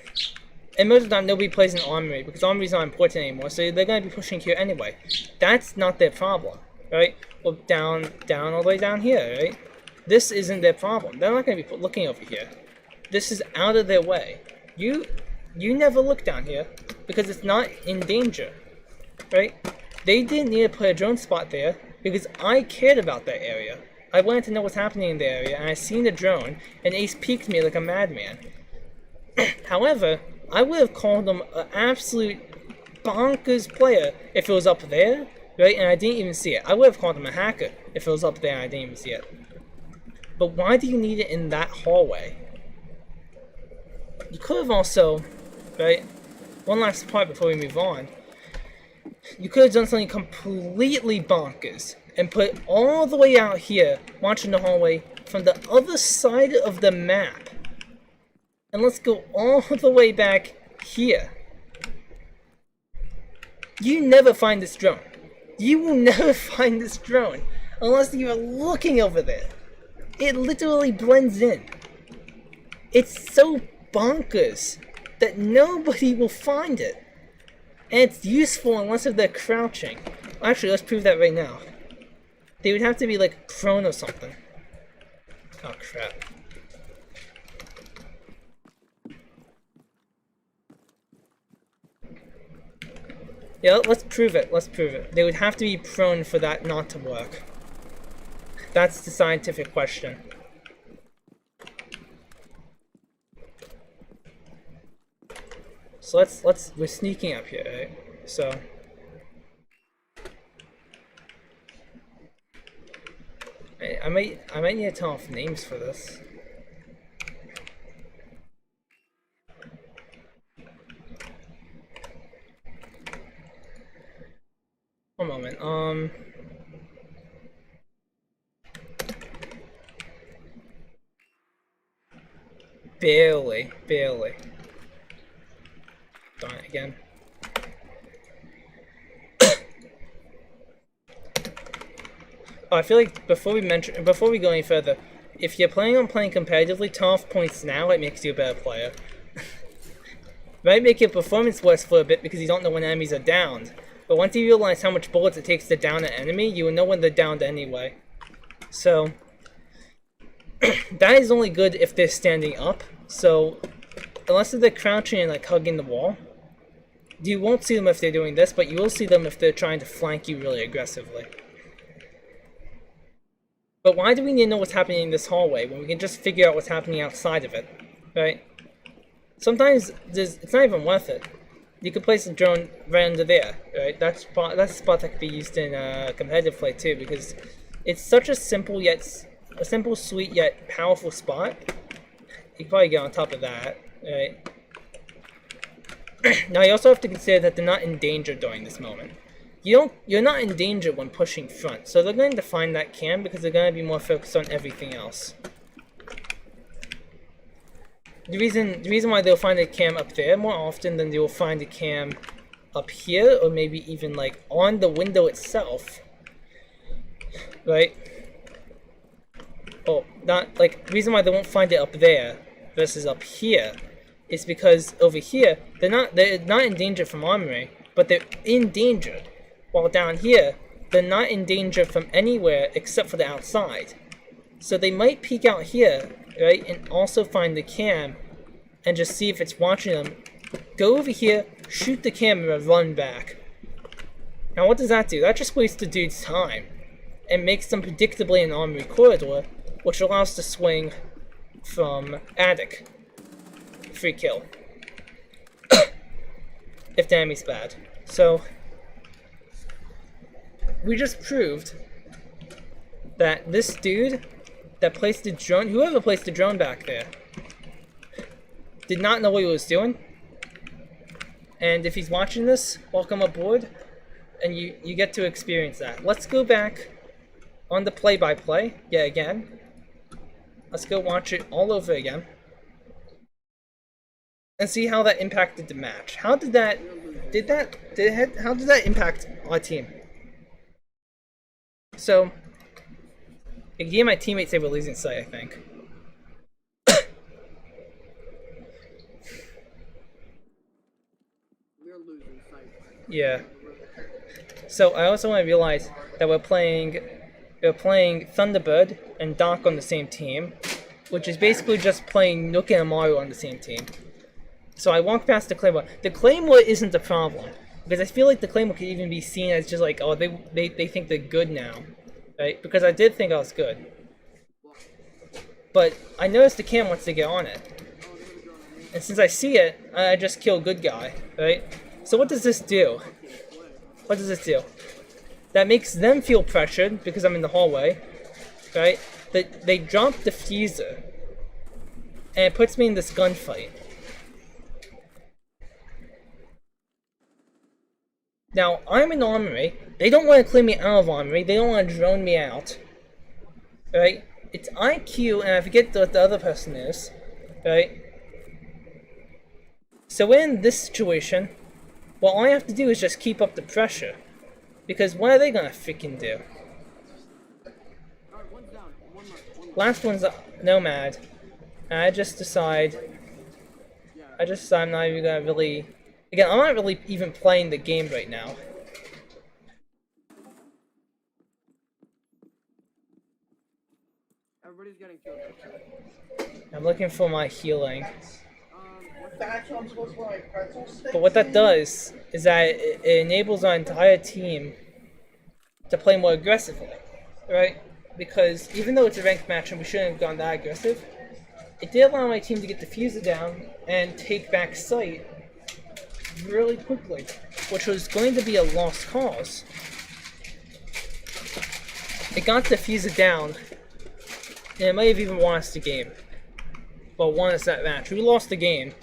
And most of the time, nobody plays an armory because armory's not important anymore, so they're going to be pushing here anyway. That's not their problem, right? Well, down all the way down here, right? This isn't their problem. They're not going to be looking over here. This is out of their way. You never look down here because it's not in danger, right? They didn't need to put a drone spot there because I cared about that area. I wanted to know what's happening in the area, and I seen the drone, and Ace peeked me like a madman. However, I would have called him an absolute bonkers player if it was up there, right, and I didn't even see it. I would have called him a hacker if it was up there and I didn't even see it. But why do you need it in that hallway? You could have also, right, one last part before we move on. You could have done something completely bonkers and put it all the way out here, watching the hallway from the other side of the map. And let's go all the way back here. You never find this drone. You will never find this drone unless you are looking over there. It literally blends in. It's so bonkers that nobody will find it. And it's useful unless if they're crouching. Actually, let's prove that right now. They would have to be like prone or something. Oh crap. Yeah, let's prove it. Let's prove it. They would have to be prone for that not to work. That's the scientific question. So we're sneaking up here, right? So I might need to turn off names for this. One moment. Barely. Darn it again. Oh, I feel like before we go any further, if you're planning on playing competitively, turn off points now. It makes you a better player. Might make your performance worse for a bit because you don't know when enemies are downed. But once you realize how much bullets it takes to down an enemy, you will know when they're downed anyway. So that is only good if they're standing up. So unless they're crouching and like hugging the wall, you won't see them if they're doing this, but you will see them if they're trying to flank you really aggressively. But why do we need to know what's happening in this hallway when we can just figure out what's happening outside of it, right? Sometimes it's not even worth it. You could place a drone right under there, right? That's a spot that could be used in competitive play too, because it's such a simple, sweet yet powerful spot. You could probably get on top of that, Right. Now you also have to consider that they're not in danger during this moment. You're not in danger when pushing front, so they're going to find that cam because they're going to be more focused on everything else. The reason why they'll find a cam up there more often than they will find a cam up here, or maybe even like on the window itself, right? Oh, not like the reason why they won't find it up there versus up here is because over here they're not in danger from armory, but they're in danger. While down here they're not in danger from anywhere except for the outside. So they might peek out here, right, and also find the cam and just see if it's watching them. Go over here, shoot the camera, run back. Now what does that do? That just wastes the dude's time and makes them predictably in armory corridor, which allows to swing from attic. Free kill. If the enemy's bad. So we just proved that this dude that placed the drone, whoever placed the drone back there, did not know what he was doing. And if he's watching this, welcome aboard, and you get to experience that. Let's go back on the play-by-play, yet again. Let's go watch it all over again. And see how that impacted the match. How did that impact our team? So, it gave my teammates they were losing sight, I think. We're losing sight. Yeah. So I also want to realize that we're playing Thunderbird and Doc on the same team, which is basically just playing Nook and Amaru on the same team. So I walked past the Claymore. The Claymore isn't the problem, because I feel like the Claymore could even be seen as just like, oh, they think they're good now, right? Because I did think I was good. But I noticed the cam wants to get on it. And since I see it, I just kill good guy, right? So what does this do? What does this do? That makes them feel pressured because I'm in the hallway, right? They drop the diffuser, and it puts me in this gunfight. Now, I'm in armory. They don't want to clear me out of armory. They don't want to drone me out, right? It's IQ, and I forget what the other person is, right? So in this situation, what all I have to do is just keep up the pressure. Because what are they gonna freaking do? Alright, one's down. One more. Last one's Nomad. And I just decide I'm not even gonna really... Again, I'm not really even playing the game right now. Everybody's getting killed. I'm looking for my healing. That's what I'm supposed to like pretzel sticks. But what that does is that it enables our entire team to play more aggressively, right? Because even though it's a ranked match and we shouldn't have gone that aggressive, it did allow my team to get the diffuser down and take back sight really quickly, which was going to be a lost cause. It got the diffuser down, and it might have even won us the game. Well, won us that match. We lost the game,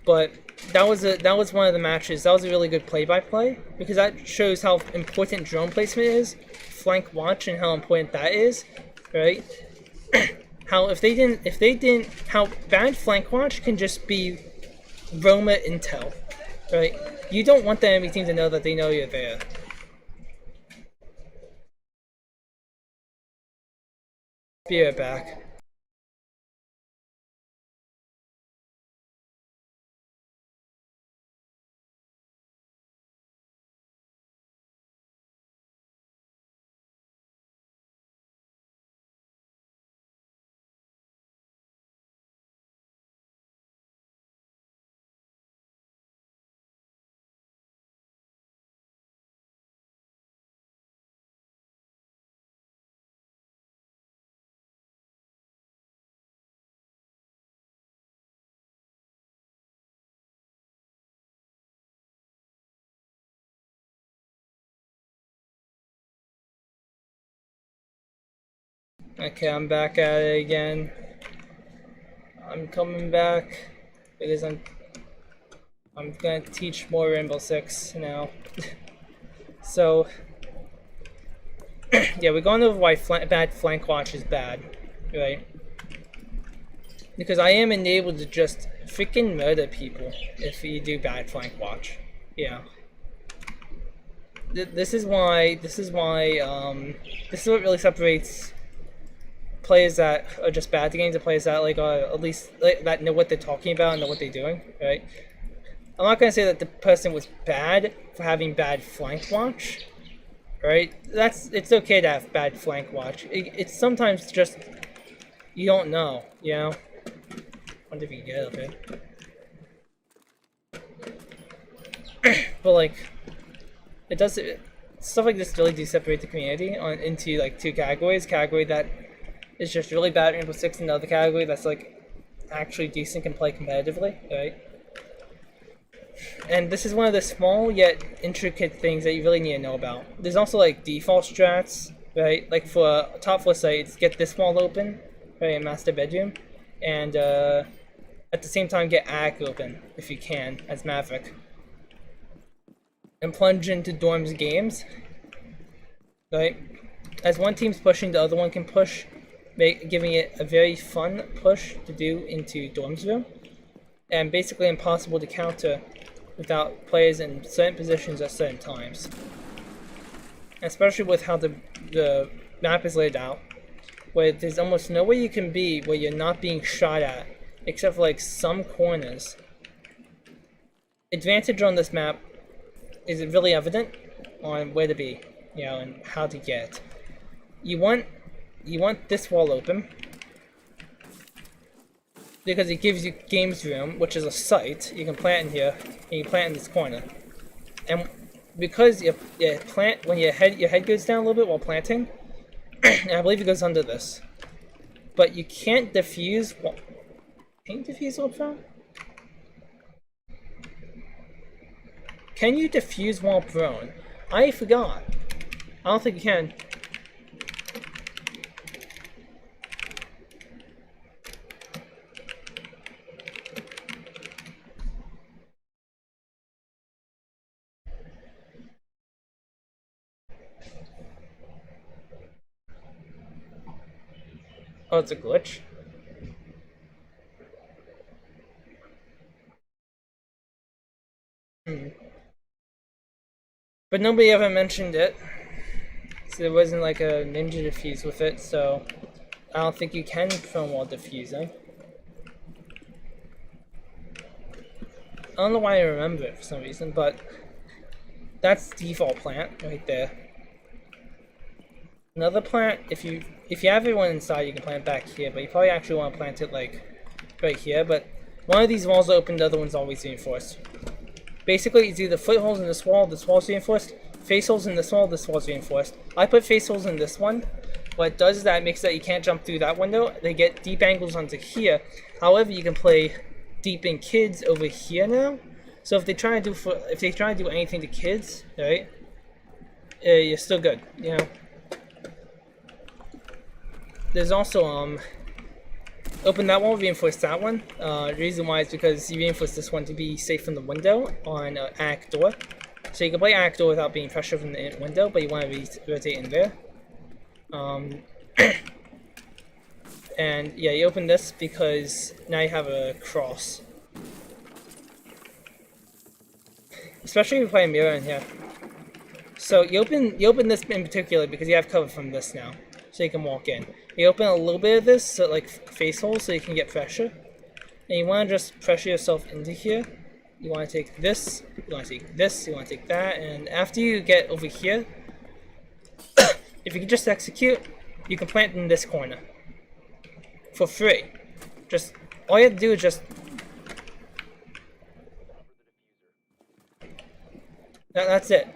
but that was one of the matches. That was a really good play-by-play because that shows how important drone placement is, flank watch, and how important that is, right? How how bad flank watch can just be Roma intel, right? You don't want the enemy team to know that they know you're there. Be right back. Okay, I'm back at it again. I'm coming back because I'm gonna teach more Rainbow Six now. So yeah, we're going over why bad flank watch is bad, right? Because I am enabled to just freaking murder people if you do bad flank watch. Yeah. This is what really separates players that are just bad at the games and players that like are at least that know what they're talking about and know what they're doing, right? I'm not gonna say that the person was bad for having bad flank watch, right? It's okay to have bad flank watch. It's sometimes just you don't know, you know. Wonder if you can get up here. But like, stuff like this really do separate the community into like two categories. Category that is just really bad at Rainbow Six, and another category that's like actually decent, can play competitively, right? And this is one of the small yet intricate things that you really need to know about. There's also like default strats, right? Like for a top 4 sites, get this wall open, right, in master bedroom, and at the same time get ACK open if you can as Maverick, and plunge into Dorm's games, right? As one team's pushing, the other one can push, giving it a very fun push to do into Dorm's room, and basically impossible to counter without players in certain positions at certain times. Especially with how the map is laid out, where there's almost nowhere you can be where you're not being shot at, except for like some corners. Advantage on this map is really evident on where to be, you know, and how to get. You want this wall open because it gives you games room, which is a site. You can plant in here, and you plant in this corner. And because you plant when your head goes down a little bit while planting, and I believe it goes under this. But you can't defuse. Can you defuse while prone? Can you defuse while prone? I forgot. I don't think you can. Oh, it's a glitch. But nobody ever mentioned it, so there wasn't like a ninja defuse with it, so I don't think you can prone while defusing. I don't know why I remember it for some reason, but that's default plant right there. Another plant, if you have everyone inside, you can plant back here, but you probably actually want to plant it like right here. But one of these walls open, the other one's always reinforced. Basically, it's either footholes in this wall's reinforced, face holes in this wall's reinforced. I put face holes in this one. What it does is that it makes that you can't jump through that window. They get deep angles onto here. However, you can play deep in kids over here now. So if they try to do anything to kids, right, you're still good, you know. There's also open that wall, reinforce that one. The reason why is because you reinforce this one to be safe from the window on ACK door. So you can play ACK door without being pressured from the window, but you want to rotate in there. And yeah, you open this because now you have a cross. Especially if you play a mirror in here. So you open this in particular because you have cover from this now, so you can walk in. You open a little bit of this, so like face holes, so you can get pressure. And you want to just pressure yourself into here. You want to take this, you want to take this, you want to take that, and after you get over here, if you can just execute, you can plant in this corner for free. Just all you have to do is just that's it.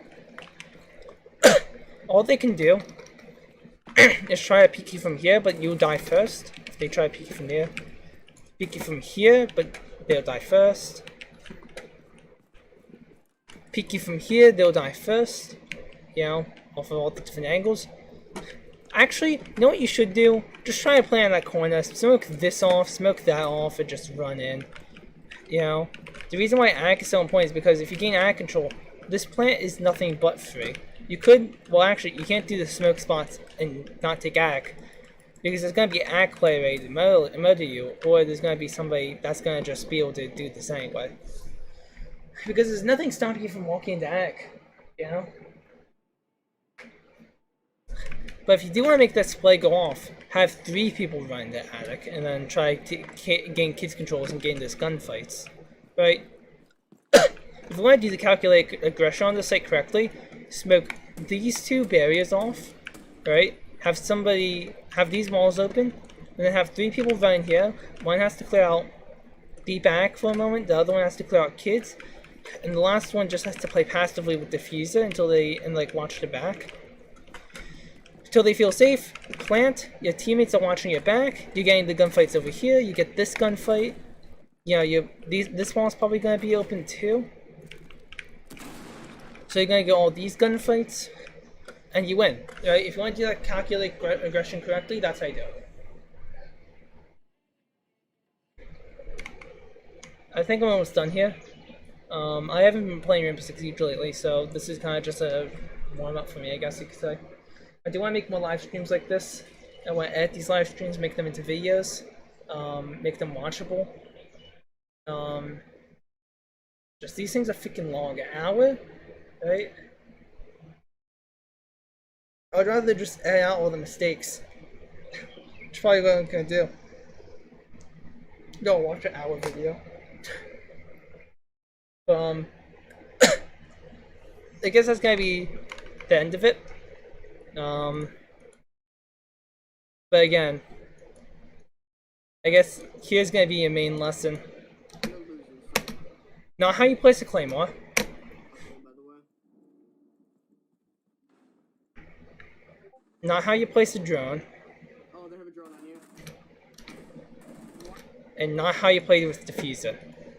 All they can do is try to peek you from here, but you'll die first. If they try to peek you from here, peek you from here, but they'll die first. Peek you from here, they'll die first. You know, off of all the different angles. Actually, you know what you should do? Just try to play on that corner, smoke this off, smoke that off, and just run in. You know? The reason why attic is so important is because if you gain attic control, this plant is nothing but free. You could, well actually, you can't do the smoke spots and not take attic. Because there's going to be an attic player ready to murder you, or there's going to be somebody that's going to just be able to do this anyway. Because there's nothing stopping you from walking into attic, you know? But if you do want to make that display go off, have 3 people run the attic, and then try to gain kids controls and gain those gunfights, right? If you want to do the calculate aggression on the site correctly, smoke these 2 barriers off, right? Have these walls open, and then have 3 people run here. One has to clear out the back for a moment, the other one has to clear out kids, and the last one just has to play passively with diffuser until they watch the back. Until they feel safe, plant, your teammates are watching your back, you're getting the gunfights over here, you get this gunfight. You know, this wall's probably gonna be open too. So you're gonna get all these gunfights, and you win. Right? If you want to do that calculate aggression correctly, that's how you do it. I think I'm almost done here. I haven't been playing Rainbow Six Siege lately, so this is kind of just a warm-up for me, I guess you could say. I do want to make more live streams like this. I want to edit these live streams, make them into videos, make them watchable. Just these things are freaking long. An hour, right? I would rather just edit out all the mistakes. Which probably what I'm gonna do. Go watch an hour video. I guess that's gonna be the end of it. But again, I guess here's gonna be your main lesson. Not how you place a claymore. Not how you place a drone. Oh, they have a drone on you. And not how you play with diffuser.